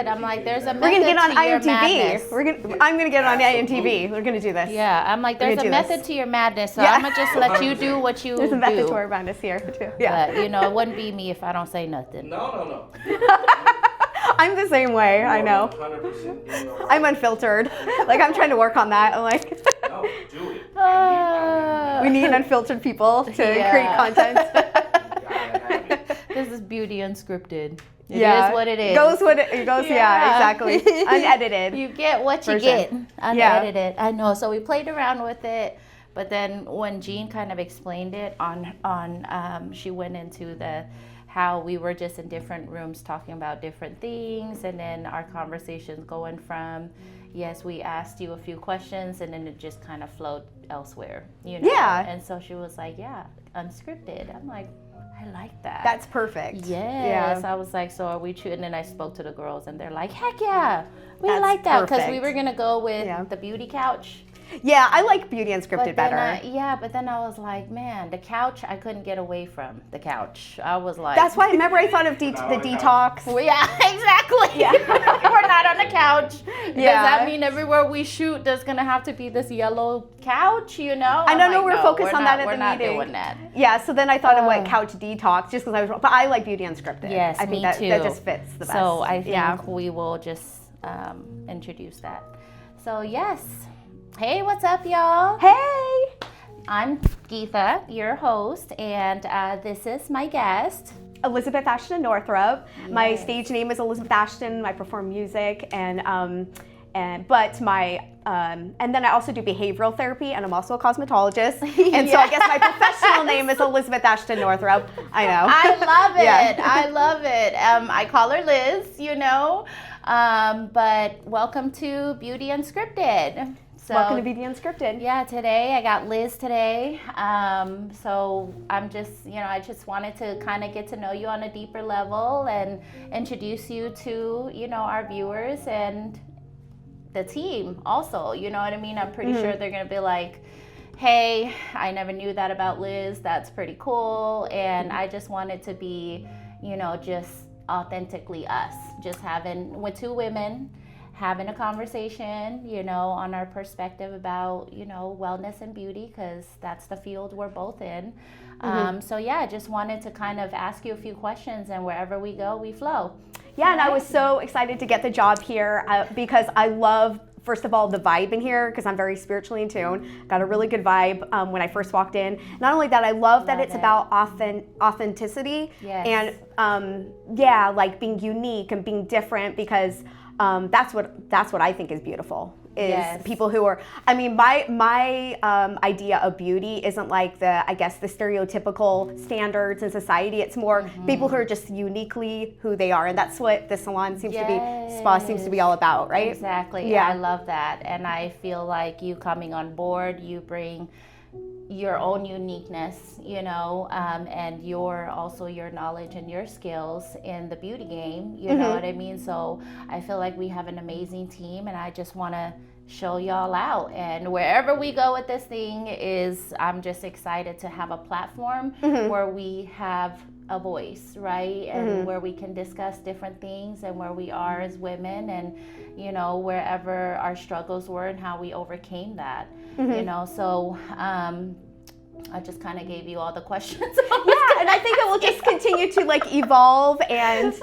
said, I'm like, there's a method We're gonna get on to your IMDb. madness. I'm gonna get on IMDb. We're gonna do this. Yeah, I'm like, there's a method to your madness, so I'm gonna just let you do what you do. There's a method to our madness here too. Yeah. But it wouldn't be me if I don't say nothing. No. I'm the same way. I know. 100%. I'm unfiltered. Like I'm trying to work on that. I'm like, No, do it. we need unfiltered people to create content. This is Beauty Unscripted. It is what it is. It goes. Yeah, exactly. Unedited. You get what you get. Unedited. I know. So we played around with it, but then when Jean kind of explained it she went into how we were just in different rooms talking about different things, and then our conversations going from, yes, we asked you a few questions, and then it just kind of flowed elsewhere, Yeah. And so she was like, yeah, unscripted. I'm like, I like that. That's perfect. Yes. I was like, so are we true? And then I spoke to the girls, and they're like, heck yeah, we like that, because we were gonna go with the beauty couch. Yeah, I like Beauty Unscripted better. But then I was like, man, the couch, I couldn't get away from the couch. I was like... That's why, remember I thought of the detox? Well, yeah, exactly. Yeah. We're not on the couch. Does that mean everywhere we shoot, there's going to have to be this yellow couch, I don't know, we're focused on that at the meeting. We're not doing that. Yeah, so then I thought of what couch detox, just because but I like Beauty Unscripted. Yes, I think too. That just fits the best. So I think we will just introduce that. So yes. Hey, what's up, y'all? Hey! I'm Geetha, your host, and this is my guest, Elizabeth Ashton Northrup. Yes. My stage name is Elizabeth Ashton. I perform music, and then I also do behavioral therapy, and I'm also a cosmetologist. And so I guess my professional name is Elizabeth Ashton Northrup. I know. I love it. I love it. I call her Liz, but welcome to Beauty Unscripted. So, welcome to Beauty Unscripted. Yeah, today I got Liz today. So I'm just, I just wanted to kind of get to know you on a deeper level and introduce you to, our viewers and the team also. You know what I mean? I'm pretty sure they're going to be like, hey, I never knew that about Liz. That's pretty cool. And I just wanted to be, just authentically us, just with two women, having a conversation, on our perspective about, wellness and beauty, because that's the field we're both in. So yeah, just wanted to kind of ask you a few questions, and wherever we go, we flow. Yeah, and I was so excited to get the job here because I love, first of all, the vibe in here, because I'm very spiritually in tune. Got a really good vibe when I first walked in. Not only that, I love that it's about authenticity and like being unique and being different, because that's what I think is beautiful. Is people who are, my idea of beauty isn't like the stereotypical standards in society. It's more people who are just uniquely who they are, and that's what the salon spa seems to be all about, right? Exactly. Yeah, I love that, and I feel like you coming on board, you bring your own uniqueness, and your knowledge and your skills in the beauty game, you know what I mean? So I feel like we have an amazing team, and I just want to show y'all out. And wherever we go with this thing I'm just excited to have a platform where we have a voice, right? And where we can discuss different things, and where we are as women, and wherever our struggles were and how we overcame that. So I just kind of gave you all the questions. And I think it will just continue to evolve and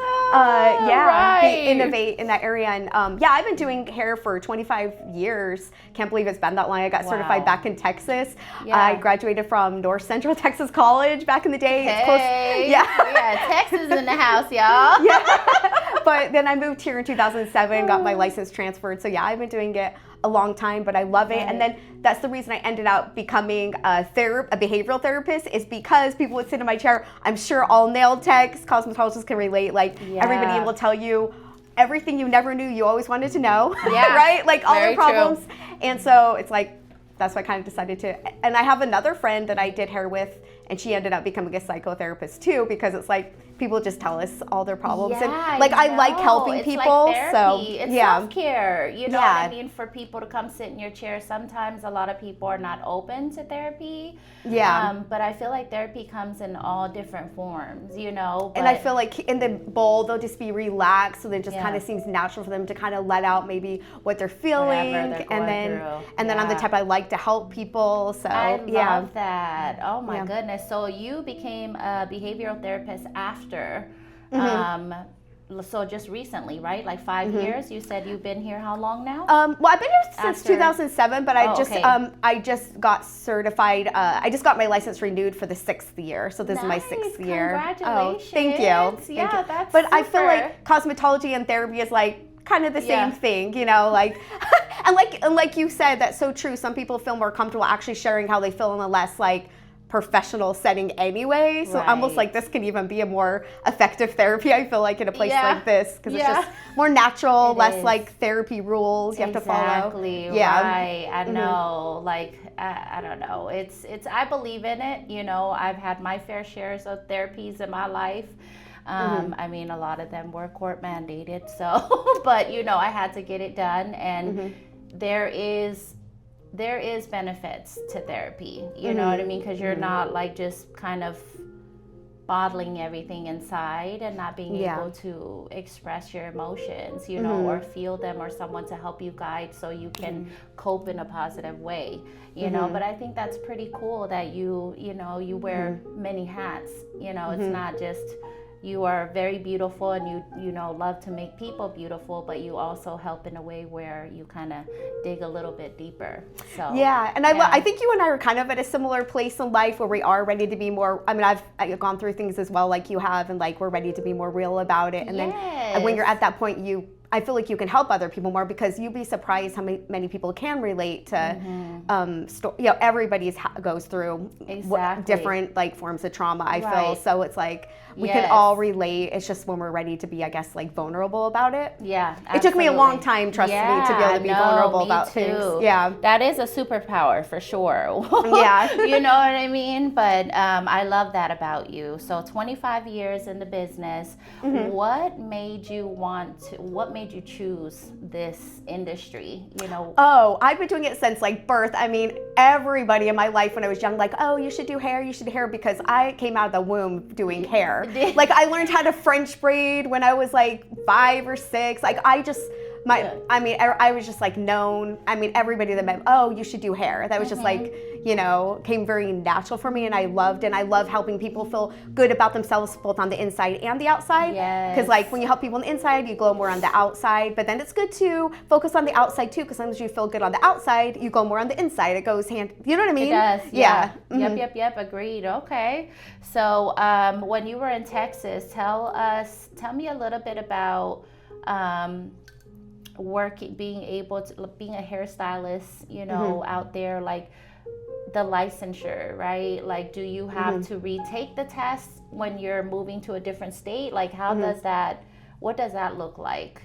innovate in that area. And I've been doing hair for 25 years. Can't believe it's been that long. I got certified back in Texas. I graduated from North Central Texas College back in the day. Hey. It's close. Texas in the house, y'all. But then I moved here in 2007, got my license transferred. So I've been doing it a long time, but I love it. And then that's the reason I ended up becoming a behavioral therapist, is because people would sit in my chair. I'm sure all nail techs, cosmetologists can relate. Everybody will tell you everything you never knew you always wanted to know, right? All Very the problems. True. And so it's that's why I kind of decided to. And I have another friend that I did hair with and she ended up becoming a psychotherapist too, because it's like people just tell us all their problems, and Yeah, like I like helping it's people. like So therapy. It's yeah, self-care. You know Yeah. what I mean? For people to come sit in your chair. Sometimes a lot of people are not open to therapy. yeah. But I feel like therapy comes in all different forms, you know. And I but- feel like in the bowl, they'll just be relaxed, so then it just Yeah. kind of seems natural for them to kind of let out maybe what they're feeling, Whatever they're going and then through. I'm the Yeah. type I like to help people. So I yeah, love that. Oh my Yeah. goodness. So you became a behavioral therapist after, Mm-hmm. so just recently, right? Like 5 years? You said you've been here how long now? well, I've been here since After- 2007, but Oh, okay. I just got certified. I just got my license renewed for the 6th year, so this is my 6th year. Congratulations. Oh, thank you. Thank Yeah, you. that's But I feel super. like cosmetology and therapy is like kind of the Yeah. same thing, you know, like and like you said, that's so true. Some people feel more comfortable actually sharing how they feel in a less like professional setting anyway. So almost Right. like this can even be a more effective therapy, I feel like, in a place Yeah. like this, because Yeah. it's just more natural, It less is. like therapy rules you have to follow. Exactly. Yeah. Right. I know. Like I don't know. It's. I believe in it. You know, I've had my fair shares of therapies in my life. I mean, a lot of them were court mandated. So, but you know, I had to get it done, and there is benefits to therapy. You know what I mean? Because you're not like just kind of bottling everything inside and not being Yeah. able to express your emotions, you know, or feel them, or someone to help you guide so you can cope in a positive way, you know. But I think that's pretty cool that you know, you wear many hats, you know. It's not just you are very beautiful and you know, love to make people beautiful, but you also help in a way where you kind of dig a little bit deeper. So Yeah, and I think you and I are kind of at a similar place in life where we are ready to be more. I mean, I've gone through things as well, like you have, and like we're ready to be more real about it. And then and when you're at that point, I feel like you can help other people more, because you'd be surprised how many people can relate to, you know, everybody's goes through Exactly. different like forms of trauma. I feel Right. so it's like we Yes. can all relate. It's just when we're ready to be, I guess, like vulnerable about it. Yeah, It took me a long absolutely. time, trust me, to be able to be Yeah, vulnerable me about too. things. Yeah. That is a superpower for sure. Yeah. You know what I mean? But I love that about you. So 25 years in the business. What made you choose this industry? You know? Oh, I've been doing it since like birth. I mean, everybody in my life when I was young, like, oh, you should do hair, because I came out of the womb doing hair. Like I learned how to French braid when I was like 5 or 6. Like I was just like known. I mean, everybody that met, oh, you should do hair. That was just like, you know, came very natural for me, and I love helping people feel good about themselves, both on the inside and the outside. Yes. Because like when you help people on the inside, you glow more on the outside, but then it's good to focus on the outside too, because as long as you feel good on the outside, you go more on the inside. It goes hand, you know what I mean? It does. Yeah. Yep. Agreed. Okay. So when you were in Texas, tell me a little bit about being a hairstylist, you know, out there, like the licensure, right? Like, do you have to retake the test when you're moving to a different state? Like, how does that? What does that look like?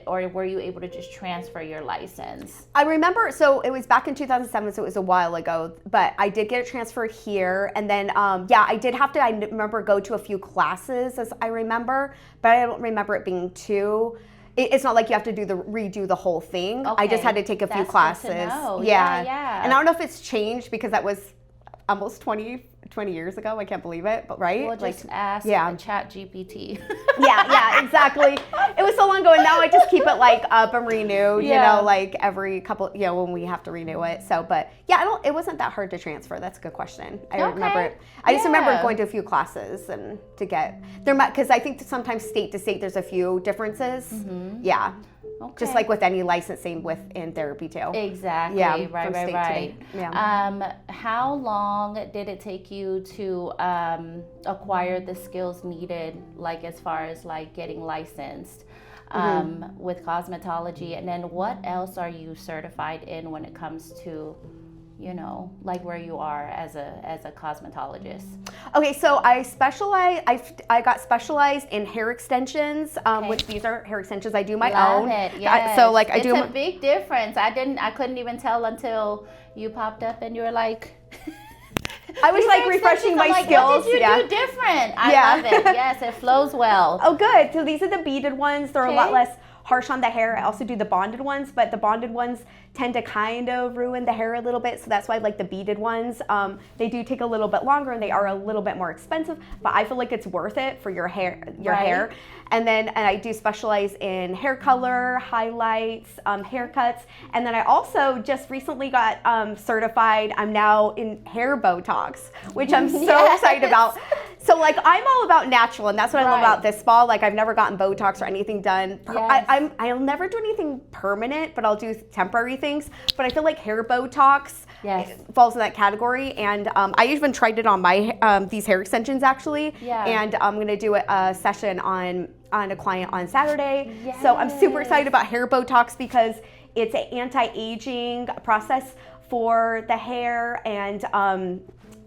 Or were you able to just transfer your license? I remember, so it was back in 2007, so it was a while ago, but I did get it transferred here. And then, I did have to, I remember, go to a few classes, as I remember, but I don't remember it being too. It's not like you have to redo the whole thing. I just had to take a few That's classes. good to know. Yeah. Yeah. And I don't know if it's changed, because that was almost 20 years ago. I can't believe it, but right? Well, just ask Chat GPT. Yeah, exactly. It was so long ago, and now I just keep it like up and renew, you know, like every couple, you know, when we have to renew it. So, but yeah, it wasn't that hard to transfer. That's a good question. I remember it. I just remember going to a few classes and to get there, because I think sometimes state to state there's a few differences. Yeah. Okay. Just like with any licensing within therapy too. Exactly. Yeah, Right. from state to state. Yeah. How long did it take you to acquire the skills needed, like as far as like getting licensed with cosmetology, and then what else are you certified in when it comes to, you know, like where you are as a cosmetologist? Okay, so I got specialized in hair extensions, which these are hair extensions. I do my own. Love it. Yes. So like it's a big difference. I couldn't even tell until you popped up and you were like, I was These like hair refreshing extensions, my I'm like, skills. What did you do different? I love it. Yes, it flows well. Oh, good. So these are the beaded ones. They're a lot Okay. less harsh on the hair. I also do the bonded ones, but the bonded ones tend to kind of ruin the hair a little bit. So that's why I like the beaded ones. They do take a little bit longer and they are a little bit more expensive, but I feel like it's worth it for your hair. Right. And then I do specialize in hair color, highlights, haircuts. And then I also just recently got certified. I'm now in hair Botox, which I'm so excited about. So like I'm all about natural, and that's what I love about this spa. Like I've never gotten Botox or anything done. I'll never do anything permanent, but I'll do temporary things. But I feel like hair Botox falls in that category. And I even tried it on my these hair extensions actually. Yeah. And I'm gonna do a session on a client on Saturday. So I'm super excited about hair Botox because it's an anti-aging process for the hair, and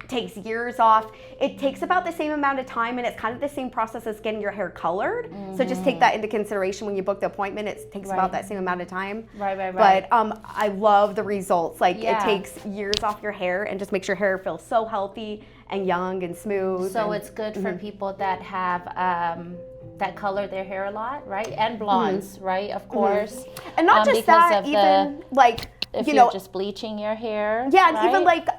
takes years off. It takes about the same amount of time, and it's kind of the same process as getting your hair colored. So just take that into consideration when you book the appointment. It takes about that same amount of time. Right. But I love the results. Like it takes years off your hair and just makes your hair feel so healthy and young and smooth. So it's good for people that have that color their hair a lot, right? And blondes, right? Of course. And not just that, even like if you you're know, just bleaching your hair. Yeah, and right? even like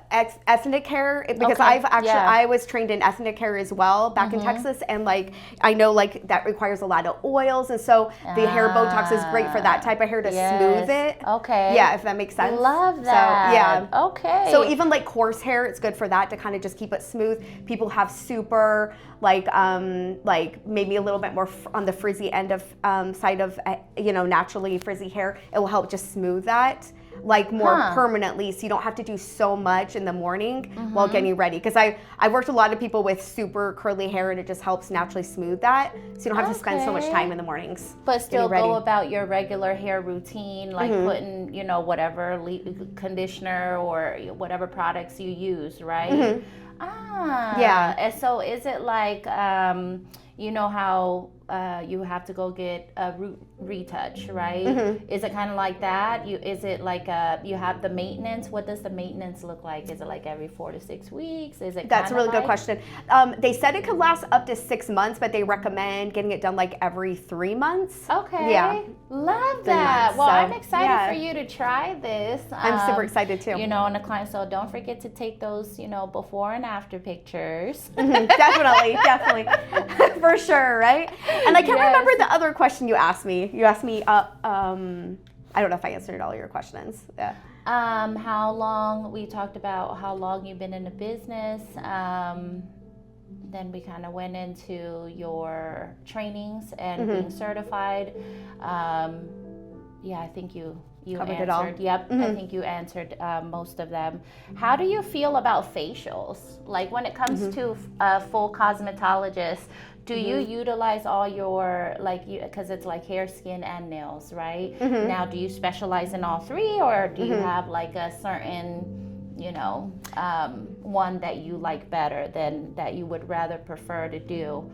ethnic hair, because I was trained in ethnic hair as well back in Texas, and like I know like that requires a lot of oils, and so the hair Botox is great for that type of hair to smooth it. Okay. Yeah, if that makes sense. Love that. So, yeah. Okay. So even like coarse hair, it's good for that to kind of just keep it smooth. People have super like maybe a little bit more on the frizzy end of side of naturally frizzy hair. It will help just smooth that like more permanently, so you don't have to do so much in the morning while getting ready. Because I worked a lot of people with super curly hair, and it just helps naturally smooth that, so you don't have to spend so much time in the mornings. But still go about your regular hair routine, like putting whatever conditioner or whatever products you use, right? Yeah. And so is it like you know how you have to go get a root retouch, right? Is it kind of like that? Is it like you have the maintenance? What does the maintenance look like? Is it like every 4 to 6 weeks? Is it? That's a really good question. They said it could last up to 6 months, but they recommend getting it done like every 3 months. Okay. Yeah. Love that. Well, I'm excited for you to try this. I'm super excited too. And the client, so don't forget to take those, before and after pictures. Definitely, for sure, right? And I can't remember the other question you asked me. You asked me, I don't know if I answered all your questions. Yeah. How long, we talked about how long you've been in the business. Then we kind of went into your trainings and being certified. I think you covered answered. It all. Yep, I think you answered most of them. How do you feel about facials? Like when it comes to a full cosmetologist, do you utilize all your, because it's like hair, skin, and nails, right? Now, do you specialize in all three, or do you have like a certain, one that you like better than that you would rather prefer to do?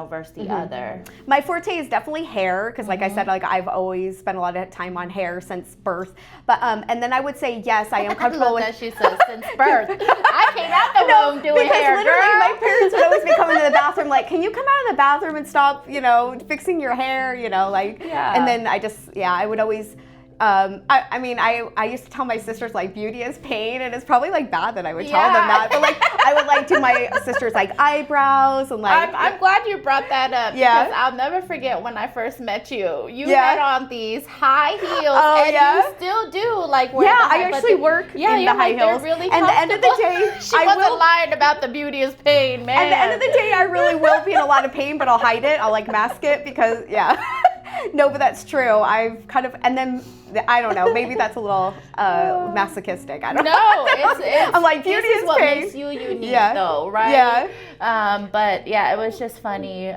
Versus the other. My forte is definitely hair, because like I said, like I've always spent a lot of time on hair since birth. But and then I would say yes, I am comfortable with. That she says since birth. I came out the womb doing hair, literally, girl. my parents would always be coming to the bathroom like, "Can you come out of the bathroom and stop, fixing your hair?" And then I would always. I used to tell my sisters like beauty is pain, and it's probably like bad that I would tell them that, but like I would like do my sisters like eyebrows and like. I'm glad you brought that up because I'll never forget when I first met you. You had on these high heels, and you still do like wear the high, I actually work in the high heels. Really and at the end of the day, she wasn't lying about the beauty is pain, man. At the end of the day, I really will be in a lot of pain, but I'll hide it. I'll like mask it because no, but that's true. I've kind of, and then I don't know. Maybe that's a little masochistic. I don't know. No, it's I'm like beauty is what pain. makes you unique, though, right? Yeah. But it was just funny.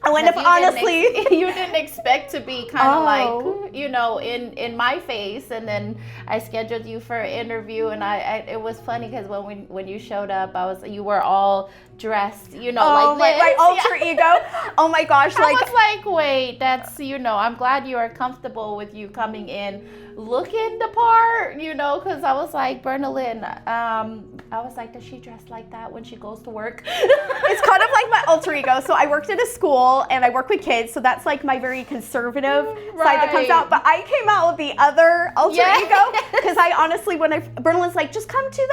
I went up honestly. You didn't expect to be kind of like, in my face, and then I scheduled you for an interview, and it was funny because when you showed up, you were all dressed, like this. My alter ego. Oh my gosh! I was like, wait, that's I'm glad you are comfortable with you coming in, looking the part, because I was like, Bernalyn, I was like, does she dress like that when she goes to work? It's kind of like my alter ego. So I worked at a school and I work with kids. So that's like my very conservative side that comes out. But I came out with the other alter ego because I honestly, Bernadette's like, just come to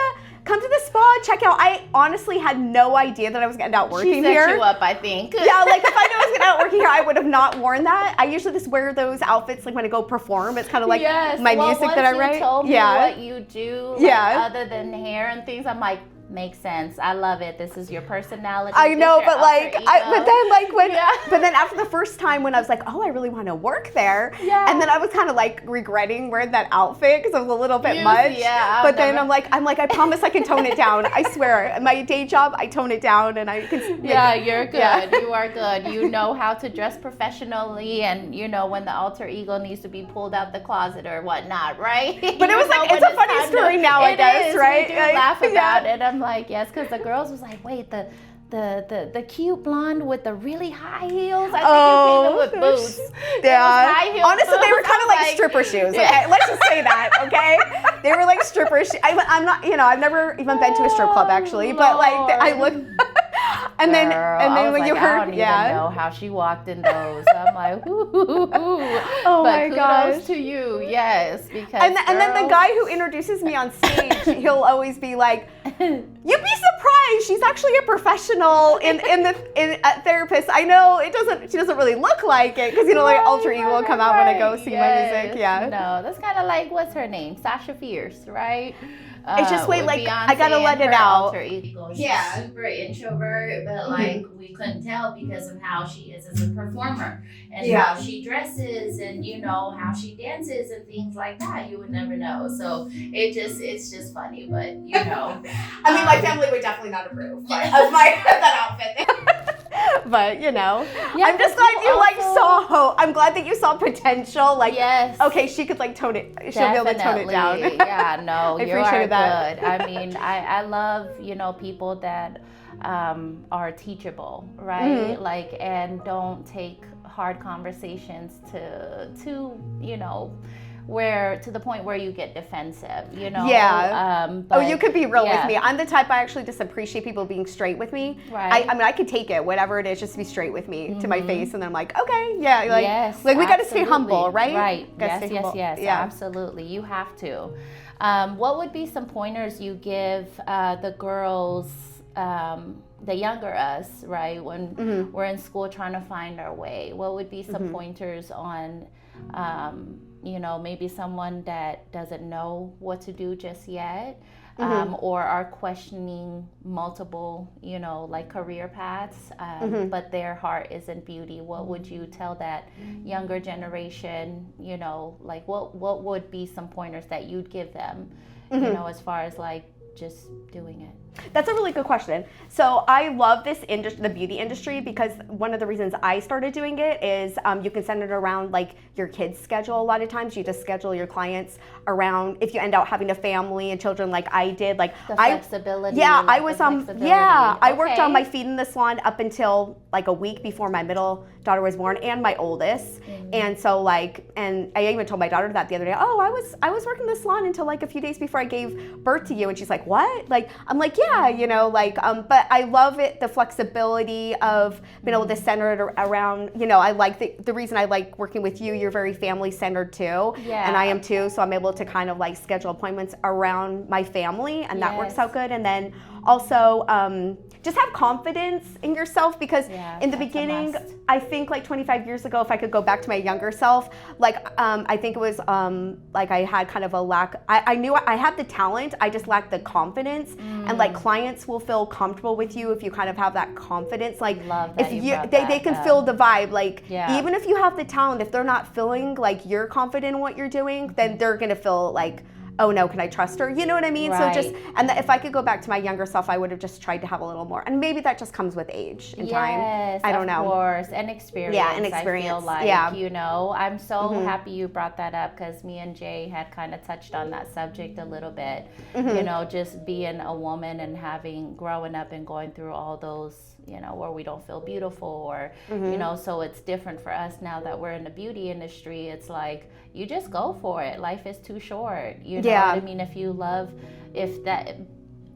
the spa, check out. I honestly had no idea that I was going to end out working here. She set you up, I think. Yeah, like if I knew I was going to end out working here, I would have not worn that. I usually just wear those outfits like when I go perform. It's kind of like my music that I write. You told me what you do, other than hair and things, I'm like, makes sense. I love it. This is your personality. I know, but then after the first time when I was like, oh, I really want to work there, and then I was kind of like regretting wearing that outfit because it was a little bit much. Yeah, but then I'm like, I promise I can tone it down. I swear, my day job, I tone it down, and I can. You're good. Yeah. You are good. You know how to dress professionally, and you know when the alter ego needs to be pulled out the closet or whatnot, right? But it was like it's a funny story now, I guess, right? We do laugh about it. I'm like, yes, because the girls was like, wait, the cute blonde with the really high heels. I think you came in with boots. Yeah. High heel honestly, boots. They were kind of like stripper shoes. Okay, let's just say that. Okay, they were like stripper shoes. I'm not, I've never even been to a strip club actually, but like I look. And then when you heard, I don't even know how she walked in those. I'm like, ooh. Oh but my gosh. kudos to you, yes, because and then the guy who introduces me on stage, he'll always be like, "You'd be surprised. She's actually a professional a therapist. I know she doesn't really look like it because like alter ego will come out when I go sing my music. Yeah. No, that's kind of like what's her name, Sasha Fierce, right? It's just wait, like Beyonce I gotta let it out. She's super introvert, but like we couldn't tell because of how she is as a performer and how she dresses and how she dances and things like that. You would never know. So it's just funny, but I mean, my family would definitely not approve of that outfit. But I'm just glad you saw hope. I'm glad that you saw potential. Like, okay, she could like tone it. She'll be able to tone it down. Yeah, no, I appreciate that. Good. I mean, I love people that are teachable, right? Like, and don't take hard conversations to where to the point where you get defensive, but, you could be real with me. I'm the type I actually just appreciate people being straight with me. Right. I mean, I could take it, whatever it is, just to be straight with me to my face, and then I'm like, okay, yeah, like, we got to stay humble, right? Right. Yes. Yeah. Absolutely. You have to. What would be some pointers you give the girls, the younger us, right? When we're in school trying to find our way, what would be some pointers on, maybe someone that doesn't know what to do just yet, or are questioning multiple, like career paths, but their heart is in beauty. What would you tell that younger generation, like what would be some pointers that you'd give them, as far as like just doing it? That's a really good question. So I love this industry, the beauty industry, because one of the reasons I started doing it is you can send it around like your kid's schedule. A lot of times you just schedule your clients around if you end up having a family and children like I did. Like the flexibility. Yeah, I was I worked on my feet in the salon up until like a week before my middle daughter was born and my oldest. And so and I even told my daughter that the other day. Oh, I was working the salon until like a few days before I gave birth to you, and she's like, what? Like I'm like, yeah, but I love it, the flexibility of being able to center it around, I like the reason I like working with you, you're very family centered too. Yeah. And I am too, so I'm able to kind of like schedule appointments around my family, and that works out good. And then also just have confidence in yourself, because in the beginning, I think like 25 years ago, if I could go back to my younger self, like I think it was like I had kind of a lack. I knew I had the talent, I just lacked the confidence, and like clients will feel comfortable with you if you kind of have that confidence. Like if they can feel the vibe. Like even if you have the talent, if they're not feeling like you're confident in what you're doing, then they're gonna feel like, oh no, can I trust her? You know what I mean? Right. So if I could go back to my younger self, I would have just tried to have a little more. And maybe that just comes with age and time. I don't know. Of course, and experience. Yeah, and experience. I feel like, I'm so happy you brought that up, because me and Jay had kind of touched on that subject a little bit. Just being a woman and growing up and going through all those, where we don't feel beautiful or, so it's different for us now that we're in the beauty industry. It's like, you just go for it. Life is too short. You know what I mean? If you love,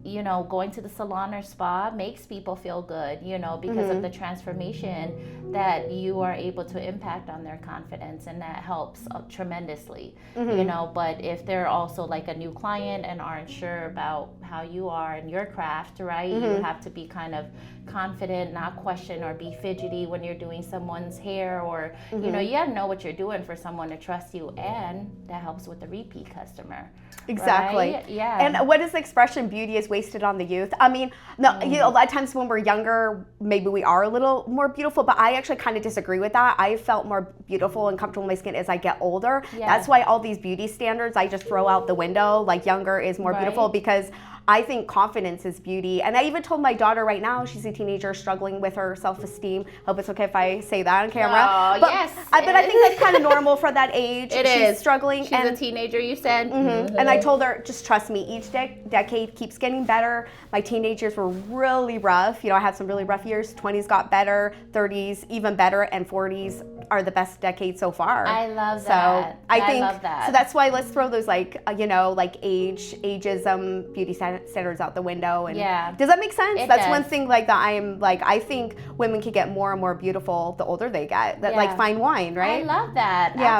you know, going to the salon or spa makes people feel good, you know, because of the transformation that you are able to impact on their confidence, and that helps tremendously, you know. But if they're also like a new client and aren't sure about how you are in your craft, right, you have to be kind of confident, not question or be fidgety when you're doing someone's hair, or you know, you gotta know what you're doing for someone to trust you, and that helps with the repeat customer. Exactly. Right? Yeah. And what is the expression, beauty is wasted on the youth? I mean, no, you know, a lot of times when we're younger, maybe we are a little more beautiful, but I actually kind of disagree with that. I felt more beautiful and comfortable in my skin as I get older. That's why all these beauty standards I just throw out the window, like younger is more beautiful, because I think confidence is beauty. And I even told my daughter right now, she's a teenager struggling with her self-esteem. Hope it's okay if I say that on camera. Oh, but, yes. but I think that's kind of normal for that age. She's struggling. She's a teenager, you said? And I told her, just trust me, each decade keeps getting better. My teenage years were really rough. You know, I had some really rough years. 20s got better, 30s even better, and 40s are the best decade so far. I love so that. I think, love that. So that's why let's throw those like, you know, like ageism, beauty standards out the window. And does that make sense? That's one thing like that I think women can get more and more beautiful the older they get. That like fine wine, right? I love that. Yeah.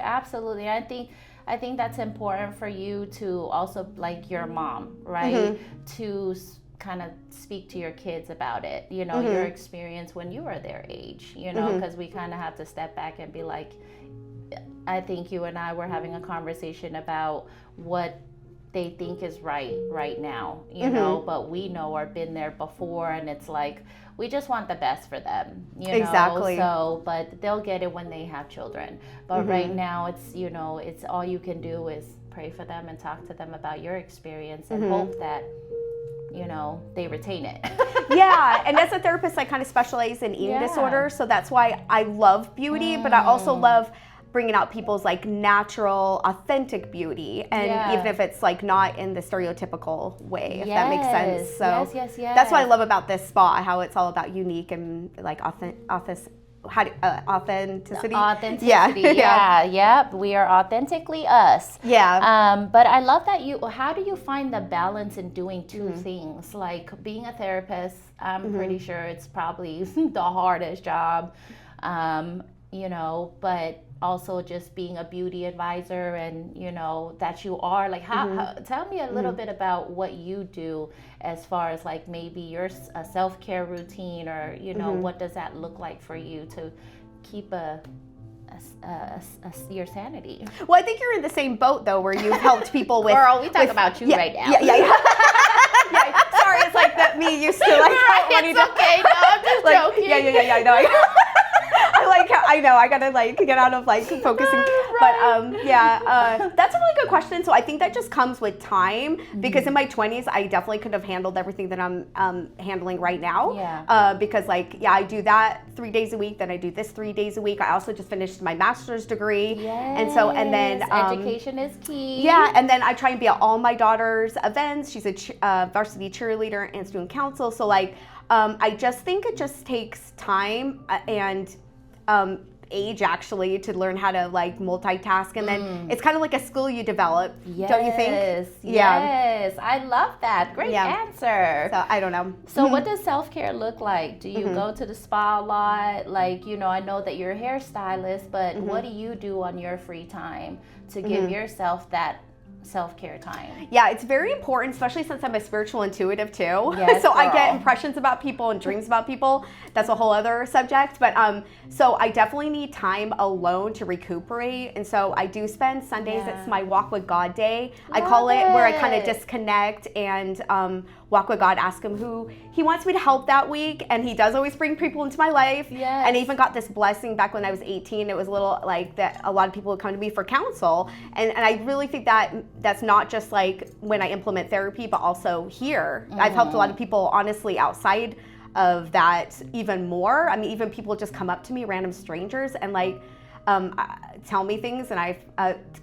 Absolutely. I think that's important for you to also, like your mom, right? To kind of speak to your kids about it, you know, your experience when you were their age, you know, because we kind of have to step back and be like, I think you and I were having a conversation about what they think is right now, you know, but we know or been there before, and it's like, we just want the best for them, you know. Exactly. So, but they'll get it when they have children. But right now, it's, you know, it's all you can do is pray for them and talk to them about your experience and hope that, you know, they retain it. Yeah, and as a therapist, I kind of specialize in eating disorders, so that's why I love beauty, but I also love bringing out people's like natural, authentic beauty, and even if it's like not in the stereotypical way, if that makes sense. So that's what I love about this spa, how it's all about unique and like authenticity. Yep, we are authentically us. But I love that how do you find the balance in doing two things, like being a therapist? I'm pretty sure it's probably the hardest job, you know, but also just being a beauty advisor, and you know that you are like, how tell me a little bit about what you do as far as like maybe your self-care routine, or you know, what does that look like for you to keep your sanity? Well, I think you're in the same boat though, where you've helped people with. Girl, we talk about you right now. Sorry, it's like that me used to like. It's okay. No, I'm just joking. I know. I like how I know I gotta like get out of like focusing, but that's a really good question. So I think that just comes with time, because in my 20s I definitely could have handled everything that I'm handling right now. Because like I do that 3 days a week, then I do this 3 days a week. I also just finished my master's degree, and then education is key. And then I try and be at all my daughter's events. She's a varsity cheerleader and student council, so like I just think it just takes time and age actually to learn how to like multitask, and then it's kind of like a skill you develop, don't you think? Yes, I love that. Great answer. So I don't know. So what does self-care look like? Do you go to the spa a lot? Like, you know, I know that you're a hairstylist, but what do you do on your free time to give yourself that self-care time? Yeah, it's very important, especially since I'm a spiritual intuitive too. Yes, so I get impressions about people and dreams about people. That's a whole other subject. But so I definitely need time alone to recuperate. And so I do spend Sundays, it's my walk with God day. I call it, where I kind of disconnect and walk with God, ask him who he wants me to help that week. And he does always bring people into my life. Yes. And I even got this blessing back when I was 18. It was a little like that a lot of people would come to me for counsel. And I really think that that's not just like when I implement therapy, but also here. I've helped a lot of people honestly outside of that even more. I mean, even people just come up to me, random strangers, and like tell me things, and I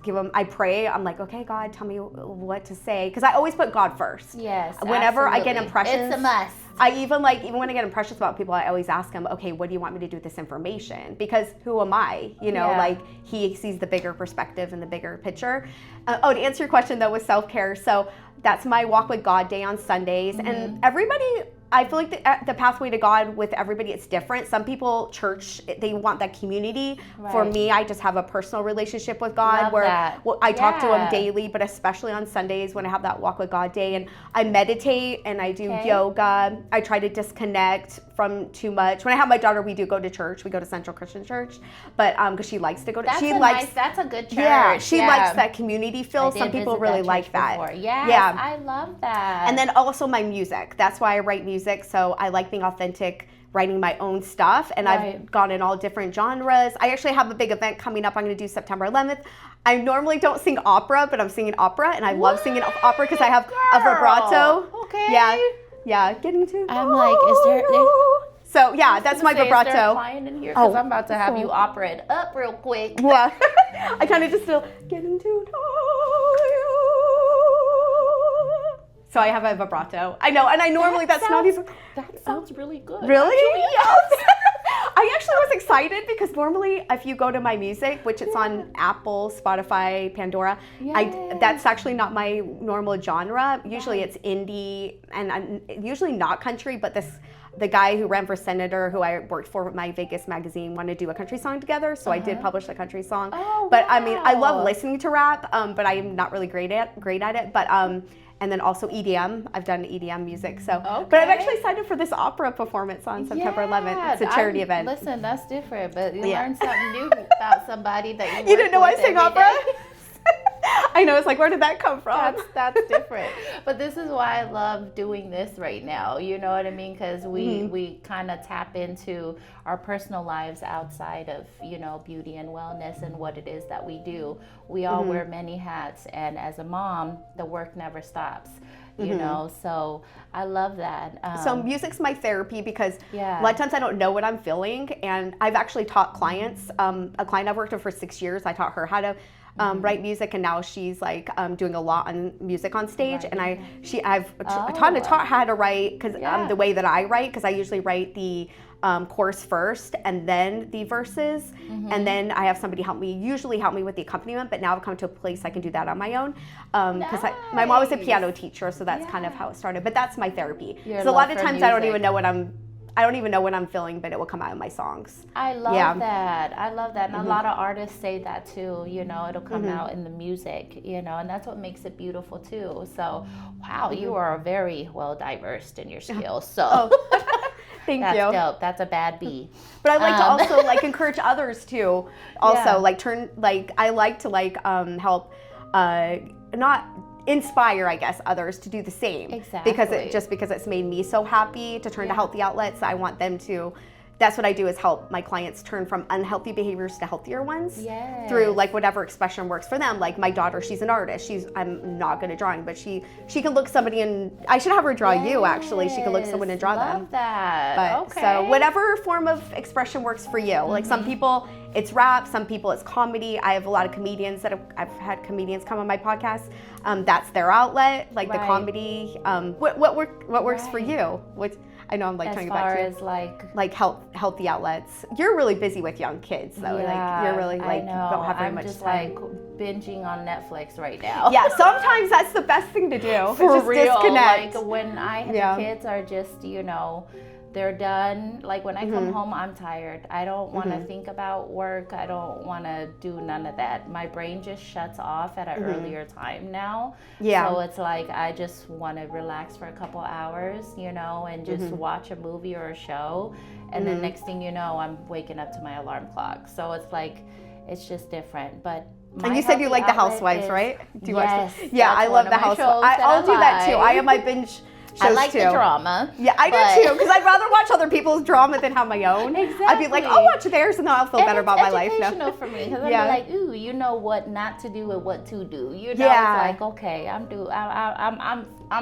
give them. I pray. I'm like, okay, God, tell me what to say, because I always put God first. Yes. Whenever absolutely. I get impressions, it's a must. I even when I get impressions about people, I always ask him, okay, what do you want me to do with this information? Because who am I? You know, like he sees the bigger perspective and the bigger picture. To answer your question though, with self-care, so That's my walk with God day on Sundays. And everybody, I feel like the pathway to God with everybody, it's different. Some people, church, they want that community. Right. For me, I just have a personal relationship with God Love where that. I talk to Him Yeah. daily, but especially on Sundays when I have that walk with God day. And I meditate and I do Okay. yoga. I try to disconnect from too much. When I have my daughter, we do go to church. We go to Central Christian Church, but because she likes to go to, That's a good church. yeah, she likes that community feel. I did Some people visit really that like church that. before. Yes, Yeah. I love that. And then also my music. That's why I write music. So I like being authentic, writing my own stuff. And Right. I've gone in all different genres. I actually have a big event coming up. I'm going to do September 11th. I normally don't sing opera, but I'm singing opera. And I love singing opera because I have a vibrato. Okay. Yeah. Yeah. Getting to I'm like, is there? So yeah, that's my Is there a vibrato. client in here? Because Oh. I'm about to have you opera it up real quick. Yeah. I kind of just feel getting to know you. So I have a vibrato. I know, and I normally that's not even. That sounds really good. Really? Actually, yes. I actually was excited because normally if you go to my music, which it's on Apple, Spotify, Pandora, Yes. that's actually not my normal genre. Usually it's indie and usually not country, but the guy who ran for senator, who I worked for with my Vegas magazine, wanted to do a country song together, so I did publish a country song. Oh, but I mean, I love wow. listening to rap, but I am not really great at it. But and then also EDM. I've done EDM music, so. But I'm Okay. actually excited for this opera performance on September 11th. It's a charity event. Listen, that's different, but you Yeah. learn something new about somebody that you You didn't know I work with sing every opera? day. I know, it's like, where did that come from? That's different. But this is why I love doing this right now. You know what I mean? Because we kind of tap into our personal lives outside of, beauty and wellness and what it is that we do. We all wear many hats. And as a mom, the work never stops. You know, so I love that. So music's my therapy because Yeah. a lot of times I don't know what I'm feeling, and I've actually taught clients. A client I've worked with for 6 years, I taught her how to write music, and now she's like doing a lot on music on stage. And I've taught how to write because the way that I write, because I usually write the chorus first and then the verses, and then I have somebody usually help me with the accompaniment. But now I've come to a place I can do that on my own because my mom was a piano teacher, so that's kind of how it started. But that's my therapy. Your Because a lot love of for times I don't music. even know what I'm feeling, but it will come out in my songs. I love Yeah. that. I love that. And a lot of artists say that too, it'll come out in the music, and that's what makes it beautiful too. So, wow, you are very well diverse in your skills. So, Thank that's you. dope. That's a bad B. But I like to also encourage others too. Also, Yeah. I like to help, not inspire, I guess, others to do the same. Exactly. Because it's made me so happy to turn to healthy outlets. I want them to. That's what I do, is help my clients turn from unhealthy behaviors to healthier ones through whatever expression works for them. Like my daughter, she's an artist. I'm not good at drawing, but she can look somebody and I should have her draw you actually. She can look someone and draw them. Love that. But Okay. so whatever form of expression works for you. Like some people it's rap, some people it's comedy. I have a lot of comedians I've had comedians come on my podcast. That's their outlet, like the Right. comedy. What works for you? I know I'm as talking far about as like healthy outlets. You're really busy with young kids though. You're really I know. don't have very I'm much just time. binging on Netflix right now. Yeah, sometimes that's the best thing to do. For just real. disconnect. Like when Yeah. the kids are just, they're done. Like when I come home, I'm tired. I don't want to think about work. I don't want to do none of that. My brain just shuts off at an earlier time now. Yeah. So it's like I just want to relax for a couple hours, and just watch a movie or a show. And then next thing you know, I'm waking up to my alarm clock. So it's like, it's just different. But And you said you like the Housewives, right? Do you yes, watch Yeah, that's I love one the of my Housewives. shows that I'll do that too. like. I have my binge shows I like too. the drama. Yeah, I but- do too, because I'd rather watch other people's drama than have my own. I'd be like, Exactly. I'll watch theirs and then I'll feel better about my life. It's No. educational for me because I'm Yeah. like, ooh, you know what not to do and what to do. Yeah. It's like, okay, I'm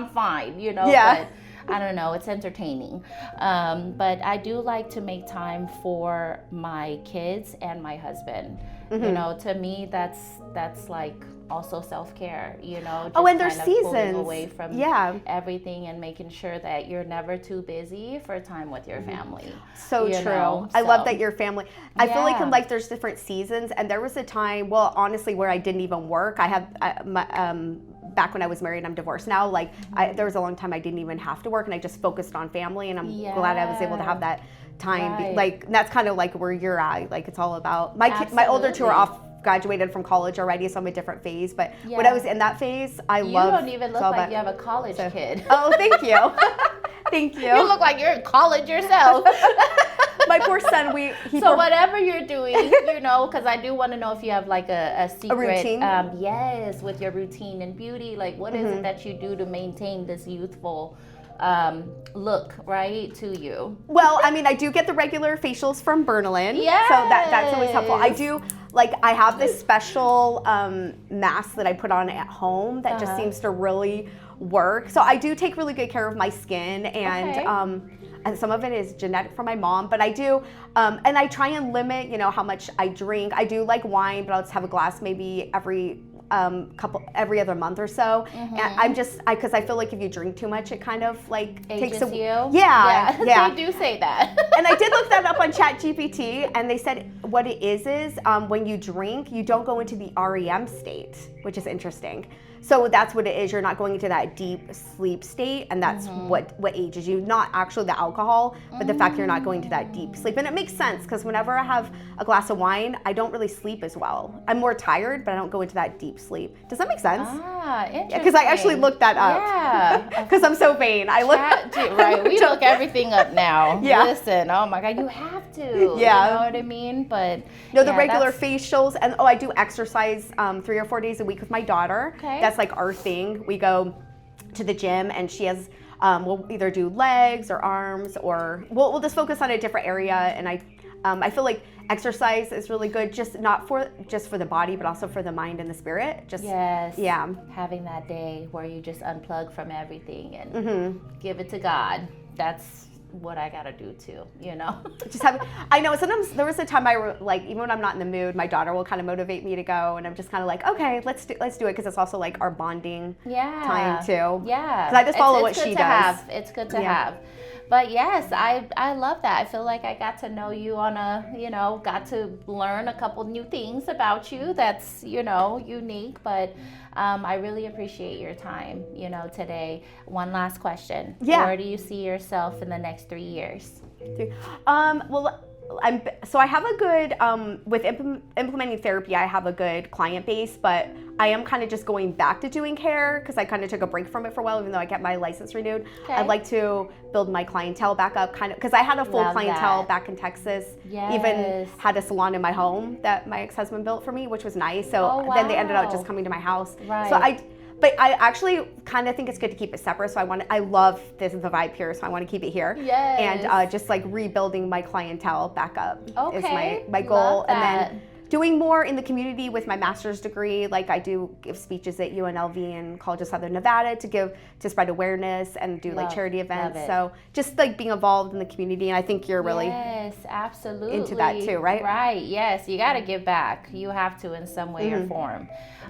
fine. Yeah. But I don't know. It's entertaining. But I do like to make time for my kids and my husband. To me, that's like also self-care. Just and there's kind of pulling seasons. away from everything and making sure that you're never too busy for time with your family. So you true. know? I love So- that your family. I feel like in Yeah. life there's different seasons, and there was a time, well, honestly, where I didn't even work. I had back when I was married. I'm divorced now. Like there was a long time I didn't even have to work, and I just focused on family, and I'm glad I was able to have that time. Right. Like that's kind of like where you're at. Like it's all about my older two are off. Graduated from college already, so I'm a different phase. But when I was in that phase, you don't even look like you have a college kid. Oh, thank you. Thank you. You look like you're in college yourself. My poor son, so whatever you're doing, you know, because I do want to know if you have like a secret, routine? Yes, with your routine in beauty. Like, what is it that you do to maintain this youthful look, right, to you? Well, I mean, I do get the regular facials from Bernalyn. Yes. So that's always helpful. I do, like, I have this special mask that I put on at home that just seems to really work. So I do take really good care of my skin, and some of it is genetic from my mom, but I do, and I try and limit, you know, how much I drink. I do like wine, but I'll just have a glass maybe every other month or so. And I'm just, because I feel like if you drink too much, it kind of like ages takes you. Yeah. They do say that. And I did look that up on ChatGPT, and they said what it is when you drink, you don't go into the REM state, which is interesting. So that's what it is. You're not going into that deep sleep state, and that's what ages you. Not actually the alcohol, but the fact you're not going to that deep sleep. And it makes sense, because whenever I have a glass of wine, I don't really sleep as well. I'm more tired, but I don't go into that deep sleep. Does that make sense? Interesting. Because I actually looked that up. Yeah. Because I'm so vain. I look. Right. We look everything up now. Yeah. Listen. Oh my God. You have to. Yeah. You know what I mean? But no, the regular facials, and I do exercise 3 or 4 days a week with my daughter. Okay. That's like our thing. We go to the gym, and she has. We'll either do legs or arms, or we'll just focus on a different area. And I feel like exercise is really good, just not for the body, but also for the mind and the spirit. Having that day where you just unplug from everything and give it to God. That's what I gotta do too, you know. I know sometimes there was a time even when I'm not in the mood, my daughter will kind of motivate me to go, and I'm just kind of like, okay, let's do it, because it's also like our bonding time too. Yeah, because I just follow what she does. It's good to have. But yes, I love that. I feel like I got to know you got to learn a couple new things about you that's, unique. But I really appreciate your time, today. One last question. Yeah. Where do you see yourself in the next 3 years? So I have a good, with implementing therapy, I have a good client base, but I am kind of just going back to doing hair because I kind of took a break from it for a while, even though I kept my license renewed. Okay. I'd like to build my clientele back up, kind of, because I had a full clientele back in Texas. Yes. Even had a salon in my home that my ex-husband built for me, which was nice. So then they ended up just coming to my house. Right. So But I actually kind of think it's good to keep it separate. So I love the vibe here, so I want to keep it here. Yes. And just like rebuilding my clientele back up is my goal. Love that. And then doing more in the community with my master's degree. Like I do give speeches at UNLV and College of Southern Nevada to spread awareness and do like charity events. So just like being involved in the community. And I think you're really absolutely into that too, right? Right. Yes. You got to give back. You have to in some way or form.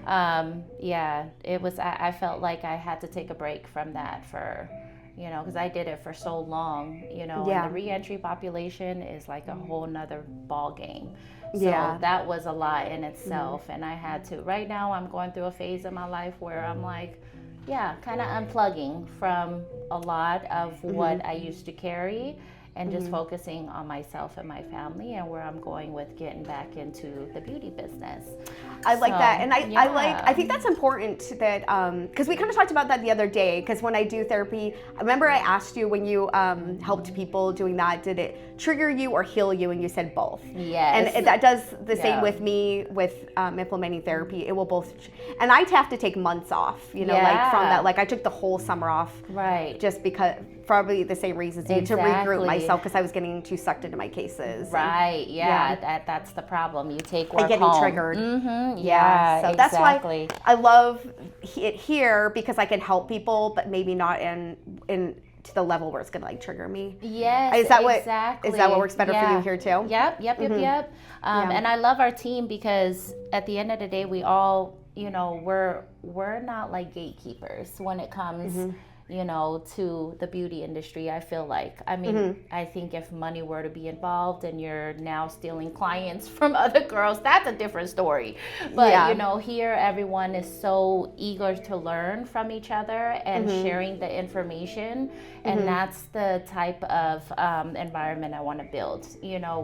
It was, I felt like I had to take a break from that for, because I did it for so long, and the reentry population is like a whole nother ball game. So that was a lot in itself. And I had to, right now I'm going through a phase in my life where I'm like, kind of unplugging from a lot of what I used to carry. And just focusing on myself and my family, and where I'm going with getting back into the beauty business. I like that, and I think that's important that because we kind of talked about that the other day. Because when I do therapy, I remember I asked you when you helped people doing that, did it trigger you or heal you? And you said both. Yes. And that does the same with me with implementing therapy. It will both, and I have to take months off. Like from that, like I took the whole summer off. Right. Just because. Probably the same reasons to regroup myself because I was getting too sucked into my cases. Right. That's the problem. You take work and getting home. triggered. Mm-hmm. So that's why I love it here because I can help people, but maybe not in to the level where it's gonna like trigger me. Yes. Is that what works better for you here too? Yep. And I love our team because at the end of the day, we all, we're not like gatekeepers when it comes. to the beauty industry. I feel like, I mean, I think if money were to be involved and you're now stealing clients from other girls, that's a different story. But here everyone is so eager to learn from each other and sharing the information, and that's the type of environment I want to build,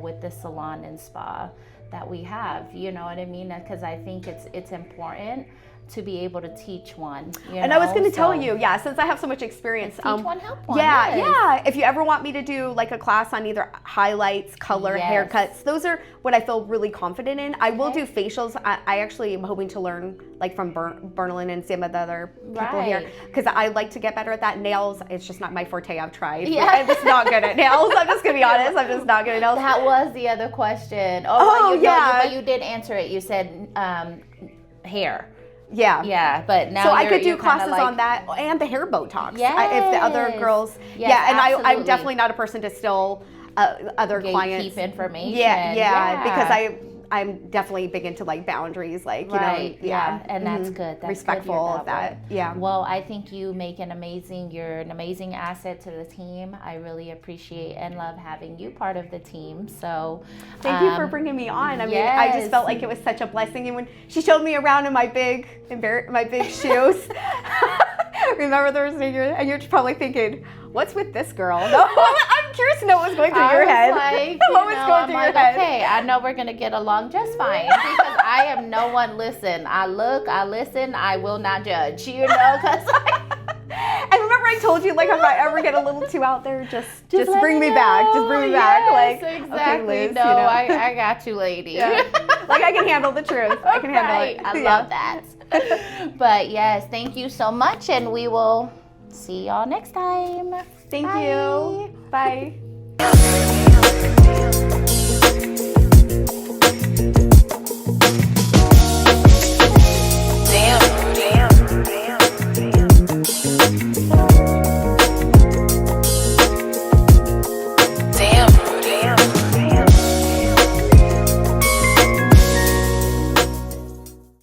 with the salon and spa that we have. You know what I mean? Because I think it's important to be able to teach one. And I was going to tell you, since I have so much experience. Teach one, help one. Yeah. If you ever want me to do like a class on either highlights, color, haircuts, those are what I feel really confident in. I will do facials. I actually am hoping to learn like from Bernalyn and some of the other people here, because I like to get better at that. Nails, it's just not my forte. I've tried. I'm just not good at nails. I'm just going to be honest. I'm just not good at nails. That was the other question. But you did answer it. You said hair. Yeah, but now so I could do classes on that and the hair Botox. If the other girls, and I'm definitely not a person to steal other clients. Keep information. Because I'm definitely big into like boundaries, like and that's good. That's respectful good of that. Well, I think you make you're an amazing asset to the team. I really appreciate and love having you part of the team. So thank you for bringing me on. I mean, I just felt like it was such a blessing, and when she showed me around in my big shoes, remember there was and you're probably thinking, what's with this girl? No, I'm curious to know what was going through your head. What was going through your head? Okay, I know we're gonna get along just fine, because I am no one. Listen, I look, I listen, I will not judge. Cause and remember I told you, like, if I ever get a little too out there, just bring me back. Just bring me back. Like, exactly. Okay, Liz, I got you, lady. Like, I can handle the truth. I can handle it. I love that. But yes, thank you so much, and we will see y'all next time. Thank you. Bye.